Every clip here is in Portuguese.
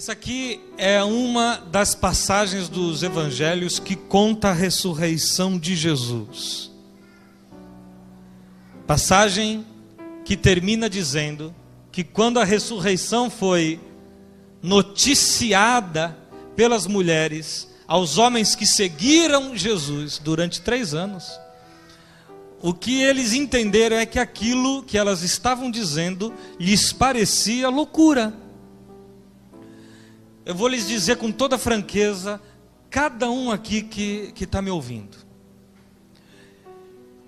Essa aqui é uma das passagens dos evangelhos que conta a ressurreição de Jesus. Passagem que termina dizendo que quando a ressurreição foi noticiada pelas mulheres aos homens que seguiram Jesus durante 3 anos, o que eles entenderam é que aquilo que elas estavam dizendo lhes parecia loucura. Eu vou lhes dizer com toda franqueza, cada um aqui que está me ouvindo.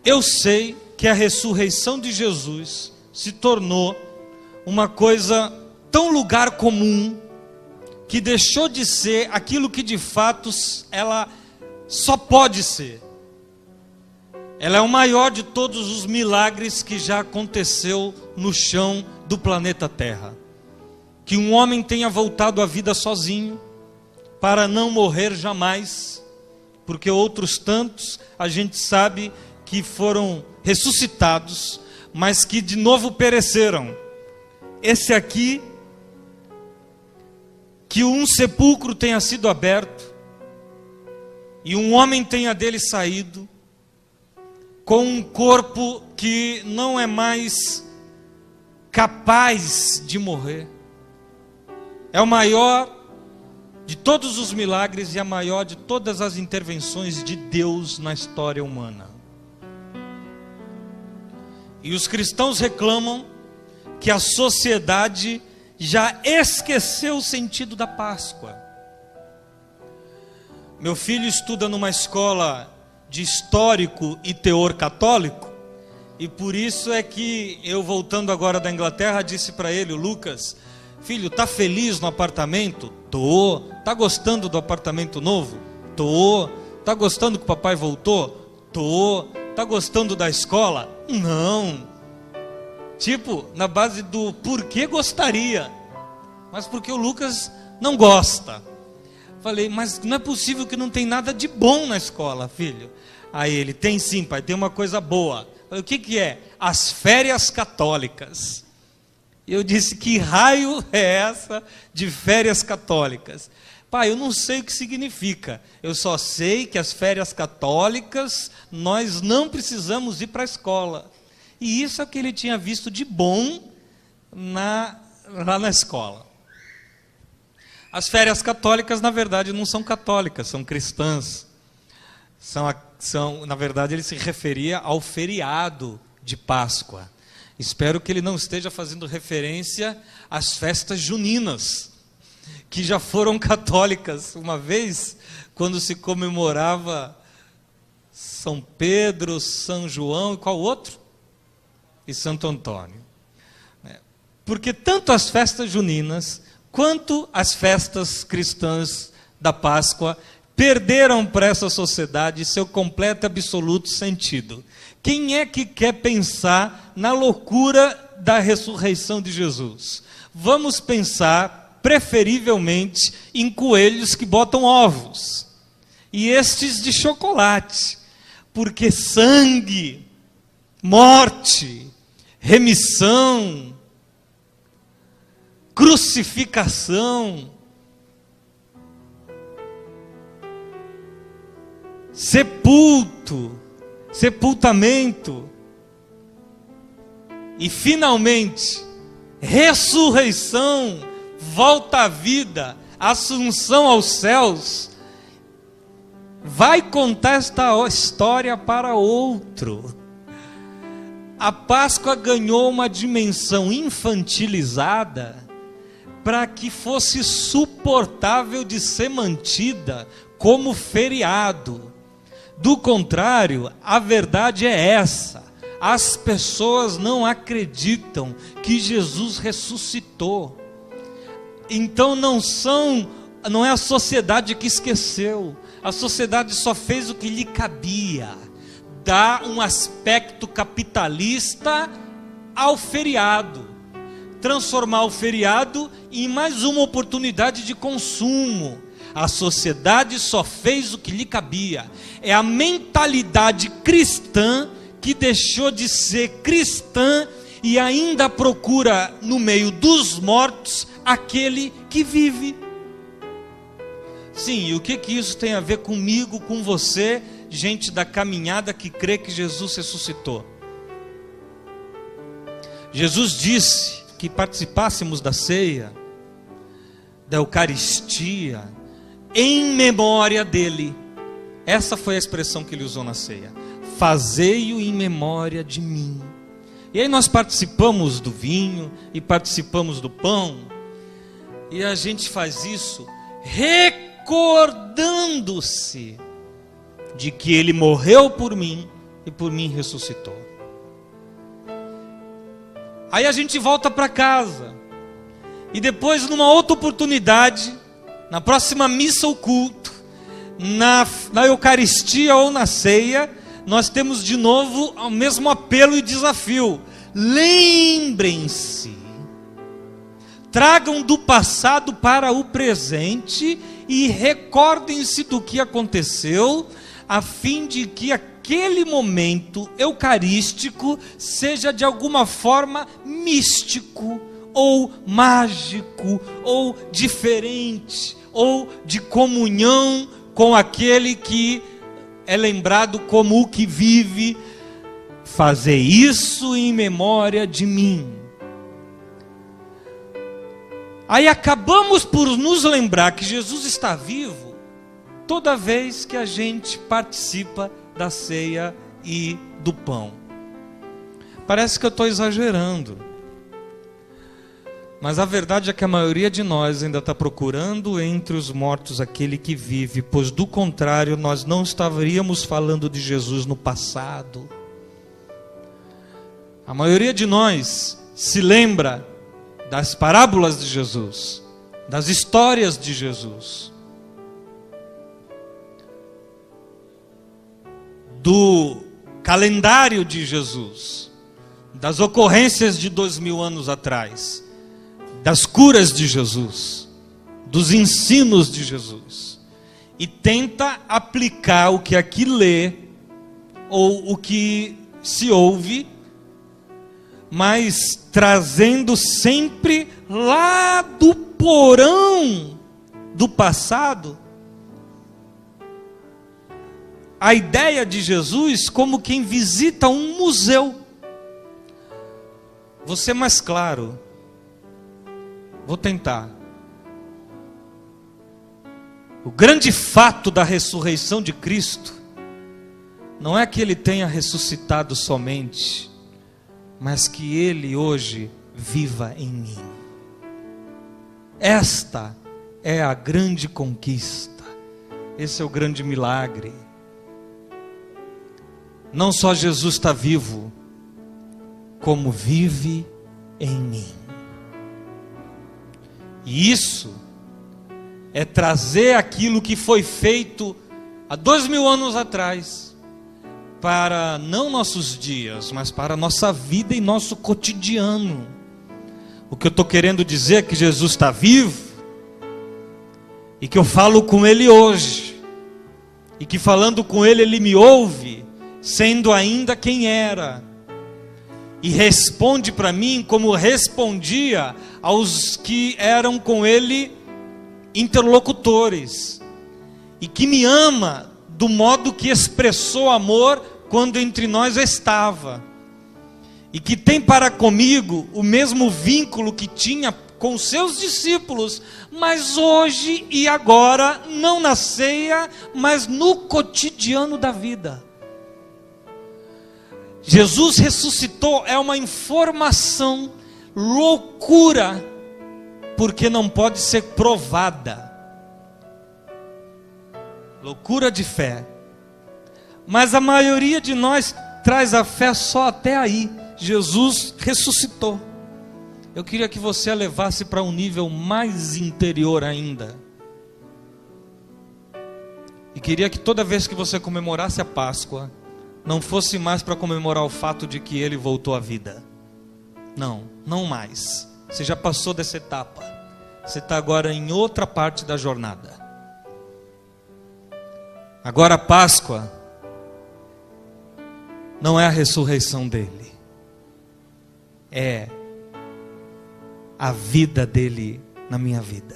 Eu sei que a ressurreição de Jesus se tornou uma coisa tão lugar comum, que deixou de ser aquilo que de fato ela só pode ser. Ela é o maior de todos os milagres que já aconteceu no chão do planeta Terra. Que um homem tenha voltado à vida sozinho, para não morrer jamais, porque outros tantos a gente sabe que foram ressuscitados, mas que de novo pereceram. Esse aqui, que um sepulcro tenha sido aberto, e um homem tenha dele saído, com um corpo que não é mais capaz de morrer. É o maior de todos os milagres e a maior de todas as intervenções de Deus na história humana. E os cristãos reclamam que a sociedade já esqueceu o sentido da Páscoa. Meu filho estuda numa escola de histórico e teor católico, e por isso é que eu, voltando agora da Inglaterra, disse para ele: Lucas, filho, tá feliz no apartamento? Tô. Tá gostando do apartamento novo? Tô. Tá gostando que o papai voltou? Tô. Tá gostando da escola? Não. Tipo, na base do porquê gostaria, mas porque o Lucas não gosta. Falei, mas não é possível que não tem nada de bom na escola, filho. Aí ele, tem sim, pai, tem uma coisa boa. Falei, o que é? As férias católicas. E eu disse, que raio é essa de férias católicas? Pai, eu não sei o que significa. Eu só sei que as férias católicas, nós não precisamos ir para a escola. E isso é o que ele tinha visto de bom lá na escola. As férias católicas, na verdade, não são católicas, são cristãs. Na verdade, ele se referia ao feriado de Páscoa. Espero que ele não esteja fazendo referência às festas juninas, que já foram católicas. Uma vez, quando se comemorava São Pedro, São João e qual outro? E Santo Antônio. Porque tanto as festas juninas quanto as festas cristãs da Páscoa perderam para essa sociedade seu completo e absoluto sentido. Quem é que quer pensar na loucura da ressurreição de Jesus? Vamos pensar, preferivelmente, em coelhos que botam ovos. E estes de chocolate. Porque sangue, morte, remissão, crucificação, sepultamento e finalmente ressurreição, volta à vida, assunção aos céus, vai contar esta história para outro. A Páscoa ganhou uma dimensão infantilizada para que fosse suportável de ser mantida como feriado. Do contrário, a verdade é essa: as pessoas não acreditam que Jesus ressuscitou. Então não é a sociedade que esqueceu. A sociedade só fez o que lhe cabia. Dá um aspecto capitalista ao feriado, transformar o feriado em mais uma oportunidade de consumo. A sociedade só fez o que lhe cabia. É a mentalidade cristã que deixou de ser cristã e ainda procura no meio dos mortos aquele que vive. Sim, e o que isso tem a ver comigo, com você, gente da caminhada que crê que Jesus ressuscitou? Jesus disse que participássemos da ceia, da Eucaristia, em memória dele. Essa foi a expressão que ele usou na ceia: fazei-o em memória de mim. E aí nós participamos do vinho e participamos do pão, e a gente faz isso recordando-se de que ele morreu por mim e por mim ressuscitou. Aí a gente volta para casa, e depois, numa outra oportunidade, na próxima missa ou culto, na Eucaristia ou na ceia, nós temos de novo o mesmo apelo e desafio: lembrem-se, tragam do passado para o presente e recordem-se do que aconteceu, a fim de que aquele momento eucarístico seja de alguma forma místico, ou mágico, ou diferente, ou de comunhão com aquele que é lembrado como o que vive. Fazer isso em memória de mim. Aí acabamos por nos lembrar que Jesus está vivo toda vez que a gente participa da ceia e do pão. Parece que eu estou exagerando, mas a verdade é que a maioria de nós ainda está procurando entre os mortos aquele que vive, pois do contrário nós não estaríamos falando de Jesus no passado. A maioria de nós se lembra das parábolas de Jesus, das histórias de Jesus, do calendário de Jesus, das ocorrências de 2000 anos atrás, das curas de Jesus, dos ensinos de Jesus, e tenta aplicar o que aqui lê, ou o que se ouve, mas trazendo sempre lá do porão do passado a ideia de Jesus como quem visita um museu. Vou ser mais claro, vou tentar. O grande fato da ressurreição de Cristo não é que ele tenha ressuscitado somente, mas que ele hoje viva em mim. Esta é a grande conquista, esse é o grande milagre. Não só Jesus está vivo, como vive em mim. E isso é trazer aquilo que foi feito há 2000 anos atrás, para não nossos dias, mas para a nossa vida e nosso cotidiano. O que eu estou querendo dizer é que Jesus está vivo, e que eu falo com Ele hoje, e que falando com Ele, Ele me ouve, sendo ainda quem era, e responde para mim como respondia aos que eram com Ele interlocutores, e que me ama do modo que expressou amor quando entre nós estava, e que tem para comigo o mesmo vínculo que tinha com seus discípulos, mas hoje e agora, não na ceia, mas no cotidiano da vida. Jesus ressuscitou é uma informação loucura, porque não pode ser provada. Loucura de fé. Mas a maioria de nós traz a fé só até aí. Jesus ressuscitou. Eu queria que você a levasse para um nível mais interior ainda. E queria que toda vez que você comemorasse a Páscoa, não fosse mais para comemorar o fato de que Ele voltou à vida. Não, não mais. Você já passou dessa etapa. Você está agora em outra parte da jornada. Agora a Páscoa não é a ressurreição dele, é a vida dele na minha vida,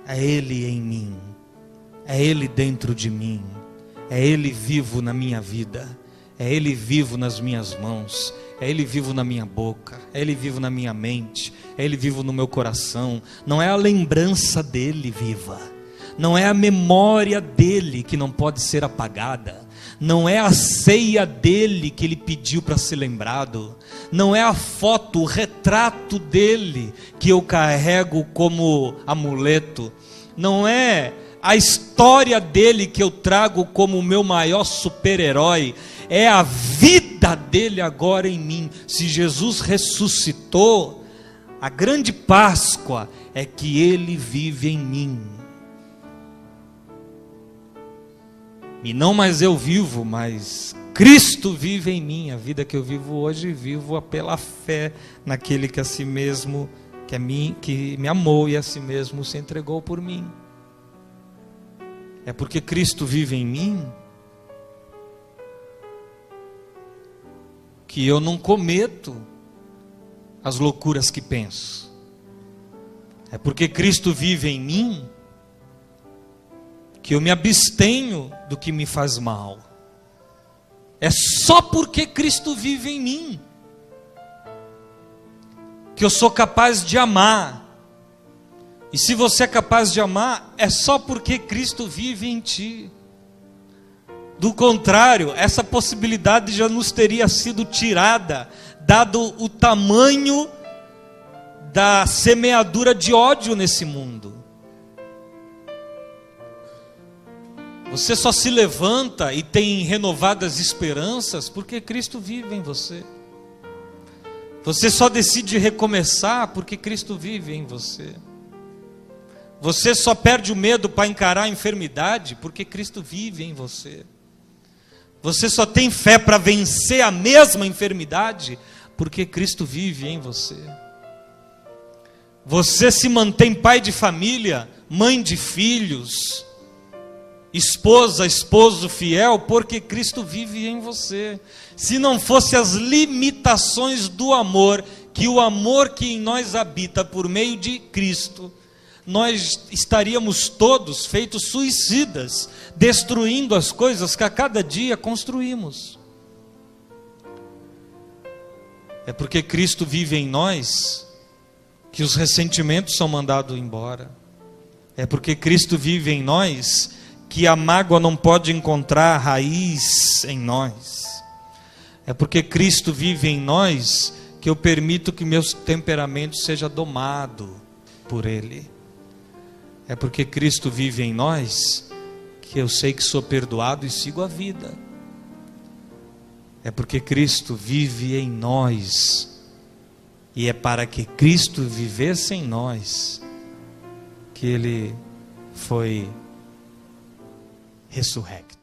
é ele em mim, É Ele dentro de mim, é Ele vivo na minha vida, é Ele vivo nas minhas mãos, é Ele vivo na minha boca, é Ele vivo na minha mente, é Ele vivo no meu coração. Não é a lembrança dEle viva, não é a memória dEle que não pode ser apagada, não é a ceia dEle que Ele pediu para ser lembrado, não é a foto, o retrato dEle que eu carrego como amuleto, não é a história dEle que eu trago como o meu maior super-herói, é a vida dEle agora em mim. Se Jesus ressuscitou, a grande Páscoa é que Ele vive em mim. E não mais eu vivo, mas Cristo vive em mim. A vida que eu vivo hoje, vivo pela fé naquele que a si mesmo, que me amou e a si mesmo se entregou por mim. É porque Cristo vive em mim que eu não cometo as loucuras que penso. É porque Cristo vive em mim que eu me abstenho do que me faz mal. É só porque Cristo vive em mim que eu sou capaz de amar. E se você é capaz de amar, é só porque Cristo vive em ti. Do contrário, essa possibilidade já nos teria sido tirada, dado o tamanho da semeadura de ódio nesse mundo. Você só se levanta e tem renovadas esperanças porque Cristo vive em você. Você só decide recomeçar porque Cristo vive em você. Você só perde o medo para encarar a enfermidade porque Cristo vive em você. Você só tem fé para vencer a mesma enfermidade porque Cristo vive em você. Você se mantém pai de família, mãe de filhos, esposa, esposo fiel, porque Cristo vive em você. Se não fosse as limitações do amor, que o amor que em nós habita por meio de Cristo, nós estaríamos todos feitos suicidas, destruindo as coisas que a cada dia construímos. É porque Cristo vive em nós que os ressentimentos são mandados embora. É porque Cristo vive em nós que a mágoa não pode encontrar raiz em nós. É porque Cristo vive em nós que eu permito que meu temperamento seja domado por Ele. É porque Cristo vive em nós que eu sei que sou perdoado e sigo a vida. É porque Cristo vive em nós, e é para que Cristo vivesse em nós que Ele foi ressurrecto.